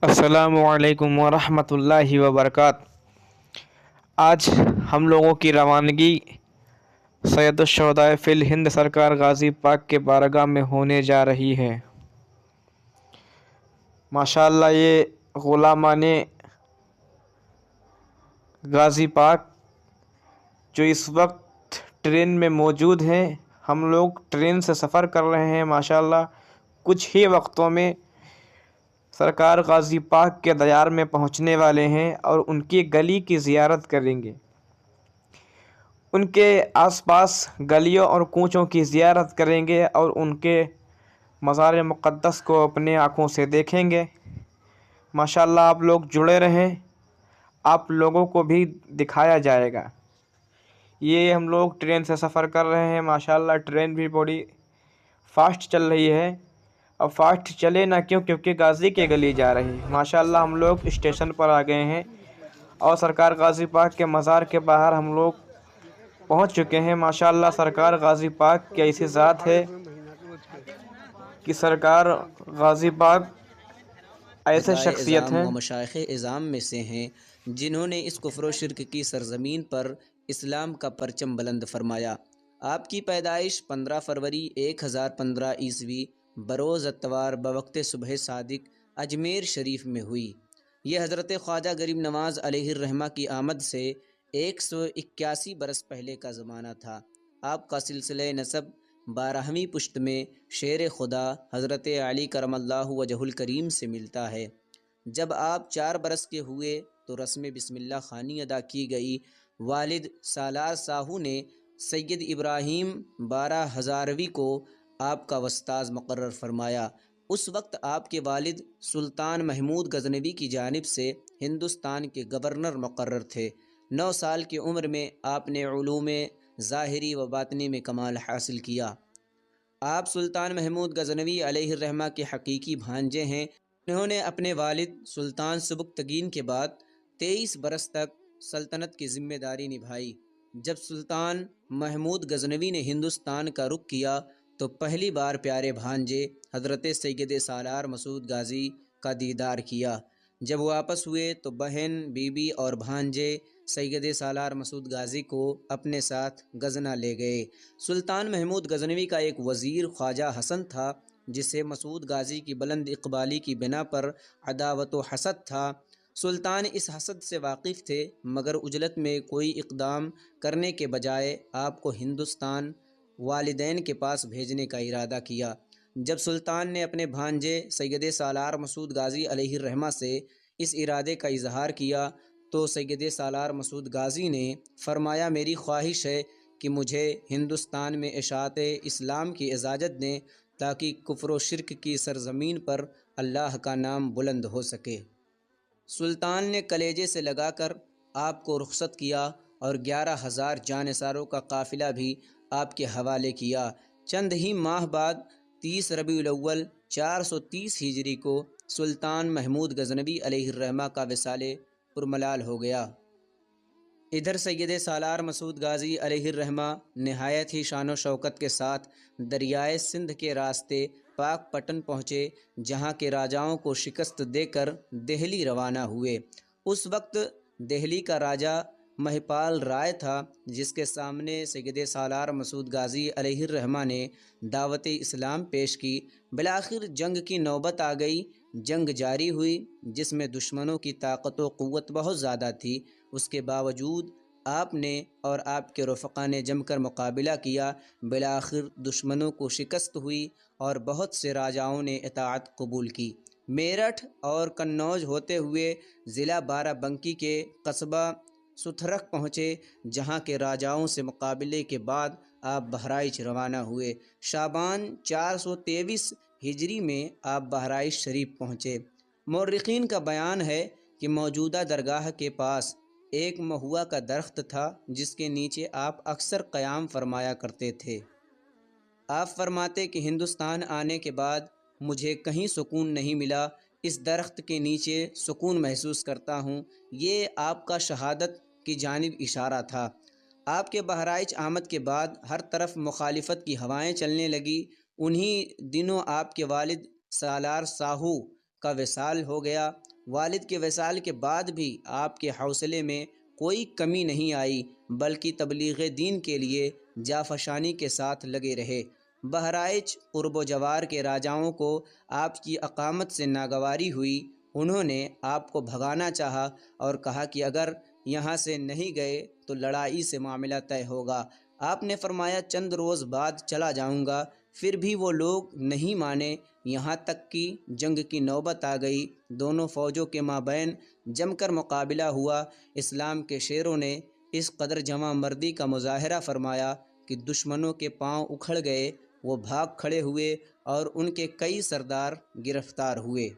السلام علیکم ورحمۃ اللہ وبرکاتہ۔ آج ہم لوگوں کی روانگی سید الشہداء فی الہند سرکار غازی پاک کے بارگاہ میں ہونے جا رہی ہے۔ ماشاءاللہ یہ غلامان غازی پاک جو اس وقت ٹرین میں موجود ہیں، ہم لوگ ٹرین سے سفر کر رہے ہیں۔ ماشاءاللہ کچھ ہی وقتوں میں سرکار غازی پاک کے دیار میں پہنچنے والے ہیں اور ان کی گلی کی زیارت کریں گے۔ ان کے آس پاس گلیوں اور کوچوں کی زیارت کریں گے اور ان کے مزار مقدس کو اپنے آنکھوں سے دیکھیں گے۔ ماشاءاللہ آپ لوگ جڑے رہیں، آپ لوگوں کو بھی دکھایا جائے گا۔ یہ ہم لوگ ٹرین سے سفر کر رہے ہیں۔ ماشاءاللہ ٹرین بھی بڑی فاسٹ چل رہی ہے۔ اب فاسٹ چلے نہ کیونکہ غازی کے گلی جا رہی ہے۔ ماشاءاللہ ہم لوگ اسٹیشن پر آ گئے ہیں اور سرکار غازی پاک کے مزار کے باہر ہم لوگ پہنچ چکے ہیں۔ ماشاءاللہ سرکار غازی پاک کی ایسی ذات ہے کہ سرکار غازی پاک ایسے شخصیت اعظام ہیں۔ و مشائخ اعظام میں سے ہیں جنہوں نے اس کفر و شرک کی سرزمین پر اسلام کا پرچم بلند فرمایا۔ آپ کی پیدائش 15 فروری 1015 عیسوی بروز اتوار بوقت صبح صادق اجمیر شریف میں ہوئی۔ یہ حضرت خواجہ غریب نواز علیہ الرحمہ کی آمد سے 181 برس پہلے کا زمانہ تھا۔ آپ کا سلسلہ نسب 12ویں پشت میں شیر خدا حضرت علی کرم اللہ وجہ الکریم سے ملتا ہے۔ جب آپ 4 برس کے ہوئے تو رسم بسم اللہ خوانی ادا کی گئی۔ والد سالار ساہو نے سید ابراہیم 12 ہزاروی کو آپ کا وستاذ مقرر فرمایا۔ اس وقت آپ کے والد سلطان محمود غزنوی کی جانب سے ہندوستان کے گورنر مقرر تھے۔ 9 سال کی عمر میں آپ نے علوم ظاہری و باطنی میں کمال حاصل کیا۔ آپ سلطان محمود غزنوی علیہ الرحمہ کے حقیقی بھانجے ہیں۔ انہوں نے اپنے والد سلطان سبکتگین کے بعد 23 برس تک سلطنت کی ذمہ داری نبھائی۔ جب سلطان محمود غزنوی نے ہندوستان کا رخ کیا تو پہلی بار پیارے بھانجے حضرت سید سالار مسعود غازی کا دیدار کیا۔ جب واپس ہوئے تو بہن، بیوی اور بھانجے سید سالار مسعود غازی کو اپنے ساتھ غزنہ لے گئے۔ سلطان محمود غزنوی کا ایک وزیر خواجہ حسن تھا جسے مسعود غازی کی بلند اقبالی کی بنا پر عداوت و حسد تھا۔ سلطان اس حسد سے واقف تھے مگر عجلت میں کوئی اقدام کرنے کے بجائے آپ کو ہندوستان والدین کے پاس بھیجنے کا ارادہ کیا۔ جب سلطان نے اپنے بھانجے سید سالار مسعود غازی علیہ الرحمہ سے اس ارادے کا اظہار کیا تو سید سالار مسعود غازی نے فرمایا، میری خواہش ہے کہ مجھے ہندوستان میں اشاعت اسلام کی اجازت دیں تاکہ کفر و شرک کی سرزمین پر اللہ کا نام بلند ہو سکے۔ سلطان نے کلیجے سے لگا کر آپ کو رخصت کیا اور 11,000 جانثاروں کا قافلہ بھی آپ کے حوالے کیا۔ چند ہی ماہ بعد 30 ربیع الاول 430 ہجری کو سلطان محمود غزنوی علیہ الرحمہ کا وصال پرملال ہو گیا۔ ادھر سید سالار مسعود غازی علیہ الرحمہ نہایت ہی شان و شوکت کے ساتھ دریائے سندھ کے راستے پاک پٹن پہنچے، جہاں کے راجاؤں کو شکست دے کر دہلی روانہ ہوئے۔ اس وقت دہلی کا راجا مہیپال رائے تھا جس کے سامنے سید سالار مسعود غازی علیہ الرحمہ نے دعوت اسلام پیش کی۔ بالآخر جنگ کی نوبت آ گئی۔ جنگ جاری ہوئی جس میں دشمنوں کی طاقت و قوت بہت زیادہ تھی۔ اس کے باوجود آپ نے اور آپ کے رفقا نے جم کر مقابلہ کیا۔ بالآخر دشمنوں کو شکست ہوئی اور بہت سے راجاؤں نے اطاعت قبول کی۔ میرٹھ اور قنوج ہوتے ہوئے ضلع بارہ بنکی کے قصبہ ستھرک پہنچے، جہاں کے راجاؤں سے مقابلے کے بعد آپ بہرائچ روانہ ہوئے۔ شعبان 423 ہجری میں آپ بہرائچ شریف پہنچے۔ مورخین کا بیان ہے کہ موجودہ درگاہ کے پاس ایک مہوا کا درخت تھا جس کے نیچے آپ اکثر قیام فرمایا کرتے تھے۔ آپ فرماتے کہ ہندوستان آنے کے بعد مجھے کہیں سکون نہیں ملا، اس درخت کے نیچے سکون محسوس کرتا ہوں۔ یہ آپ کا شہادت کی جانب اشارہ تھا۔ آپ کے بہرائچ آمد کے بعد ہر طرف مخالفت کی ہوائیں چلنے لگی۔ انہی دنوں آپ کے والد سالار ساہو کا وصال ہو گیا۔ والد کے وصال کے بعد بھی آپ کے حوصلے میں کوئی کمی نہیں آئی، بلکہ تبلیغ دین کے لیے جافشانی کے ساتھ لگے رہے۔ بہرائچ قرب و جوار کے راجاؤں کو آپ کی اقامت سے ناگواری ہوئی، انہوں نے آپ کو بھگانا چاہا اور کہا کہ اگر یہاں سے نہیں گئے تو لڑائی سے معاملہ طے ہوگا۔ آپ نے فرمایا چند روز بعد چلا جاؤں گا، پھر بھی وہ لوگ نہیں مانے، یہاں تک کہ جنگ کی نوبت آ گئی۔ دونوں فوجوں کے مابین جم کر مقابلہ ہوا۔ اسلام کے شیروں نے اس قدر جواں مردی کا مظاہرہ فرمایا کہ دشمنوں کے پاؤں اکھڑ گئے، وہ بھاگ کھڑے ہوئے اور ان کے کئی سردار گرفتار ہوئے۔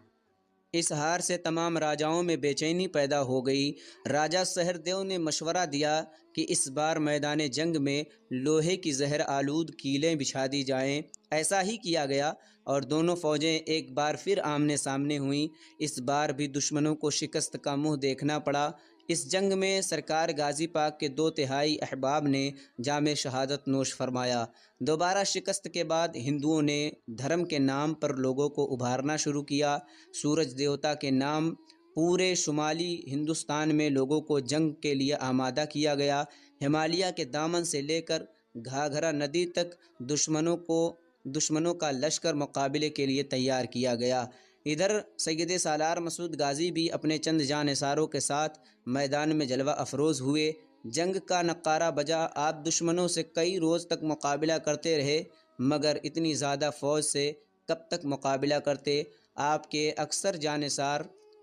اس ہار سے تمام راجاؤں میں بے چینی پیدا ہو گئی۔ راجہ سہردیو نے مشورہ دیا کہ اس بار میدان جنگ میں لوہے کی زہر آلود کیلیں بچھا دی جائیں۔ ایسا ہی کیا گیا اور دونوں فوجیں ایک بار پھر آمنے سامنے ہوئیں۔ اس بار بھی دشمنوں کو شکست کا منہ دیکھنا پڑا۔ اس جنگ میں سرکار غازی پاک کے 2/3 احباب نے جام شہادت نوش فرمایا۔ دوبارہ شکست کے بعد ہندوؤں نے دھرم کے نام پر لوگوں کو ابھارنا شروع کیا۔ سورج دیوتا کے نام پورے شمالی ہندوستان میں لوگوں کو جنگ کے لیے آمادہ کیا گیا۔ ہمالیہ کے دامن سے لے کر گھاگھرا ندی تک دشمنوں کا لشکر مقابلے کے لیے تیار کیا گیا۔ ادھر سید سالار مسعود غازی بھی اپنے چند جانثاروں کے ساتھ میدان میں جلوہ افروز ہوئے۔ جنگ کا نقارہ بجا۔ آپ دشمنوں سے کئی روز تک مقابلہ کرتے رہے، مگر اتنی زیادہ فوج سے کب تک مقابلہ کرتے؟ آپ کے اکثر جانثار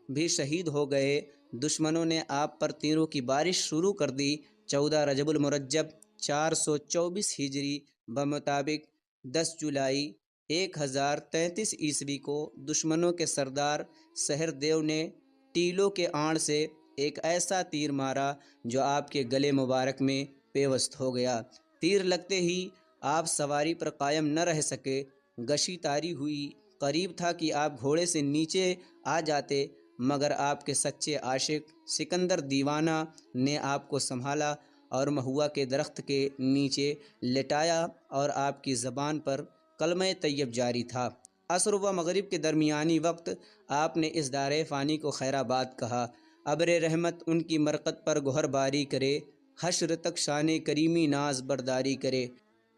بھی شہید ہو گئے۔ دشمنوں نے آپ پر تیروں کی بارش شروع کر دی۔ 14 رجب المرجب 424 ہجری بمطابق 10 جولائی 1033 عیسوی کو دشمنوں کے سردار سہردیو نے ٹیلوں کے آڑ سے ایک ایسا تیر مارا جو آپ کے گلے مبارک میں پیوست ہو گیا۔ تیر لگتے ہی آپ سواری پر قائم نہ رہ سکے، غشی طاری ہوئی۔ قریب تھا کہ آپ گھوڑے سے نیچے آ جاتے، مگر آپ کے سچے عاشق سکندر دیوانہ نے آپ کو سنبھالا اور مہوا کے درخت کے نیچے لٹایا اور آپ کی زبان پر کلمہ طیب جاری تھا۔ عصر و مغرب کے درمیانی وقت آپ نے اس دار فانی کو خیر آباد کہا۔ ابر رحمت ان کی مرقد پر گہر باری کرے، حشر تک شان کریمی ناز برداری کرے۔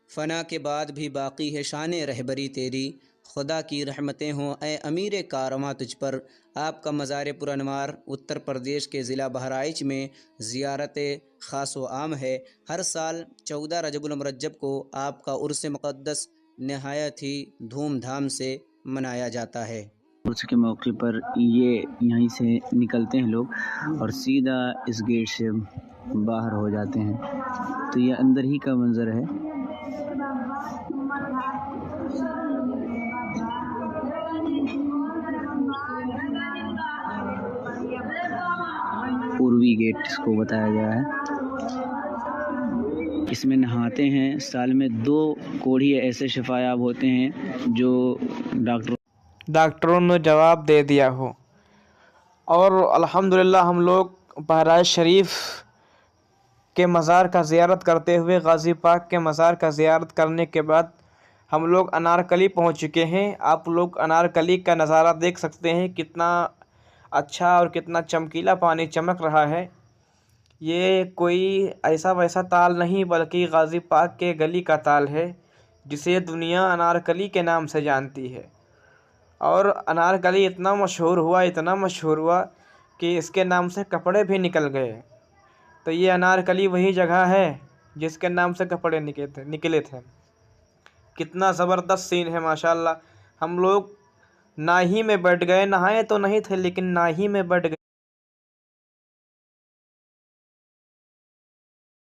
فنا کے بعد بھی باقی ہے شان رہبری تیری، خدا کی رحمتیں ہوں اے امیر کارواں تجھ پر۔ آپ کا مزار پرانوار اتر پردیش کے ضلع بہرائچ میں زیارت خاص و عام ہے۔ ہر سال 14 رجب المرجب کو آپ کا عرس مقدس نہایت ہی دھوم دھام سے منایا جاتا ہے۔ عرس کے موقع پر یہیں سے نکلتے ہیں لوگ اور سیدھا اس گیٹ سے باہر ہو جاتے ہیں، تو یہ اندر ہی کا منظر ہے۔ پوروی گیٹ اس کو بتایا گیا ہے۔ اس میں نہاتے ہیں۔ سال میں 2 کوڑھی ایسے شفا یاب ہوتے ہیں جو ڈاکٹروں نے جواب دے دیا ہو۔ اور الحمدللہ ہم لوگ بہرائچ شریف کے مزار کا زیارت کرتے ہوئے غازی پاک کے مزار کا زیارت کرنے کے بعد ہم لوگ انارکلی پہنچ چکے ہیں۔ آپ لوگ انارکلی کا نظارہ دیکھ سکتے ہیں، کتنا اچھا اور کتنا چمکیلا پانی چمک رہا ہے۔ یہ کوئی ایسا ویسا تال نہیں بلکہ غازی پاک کے گلی کا تال ہے، جسے دنیا انارکلی کے نام سے جانتی ہے۔ اور انارکلی اتنا مشہور ہوا کہ اس کے نام سے کپڑے بھی نکل گئے۔ تو یہ انارکلی وہی جگہ ہے جس کے نام سے کپڑے نکلے تھے۔ کتنا زبردست سین ہے ماشاءاللہ۔ ہم لوگ ناہی میں بیٹھ گئے، نہائے تو نہیں تھے لیکن ناہی میں بیٹھ گئے۔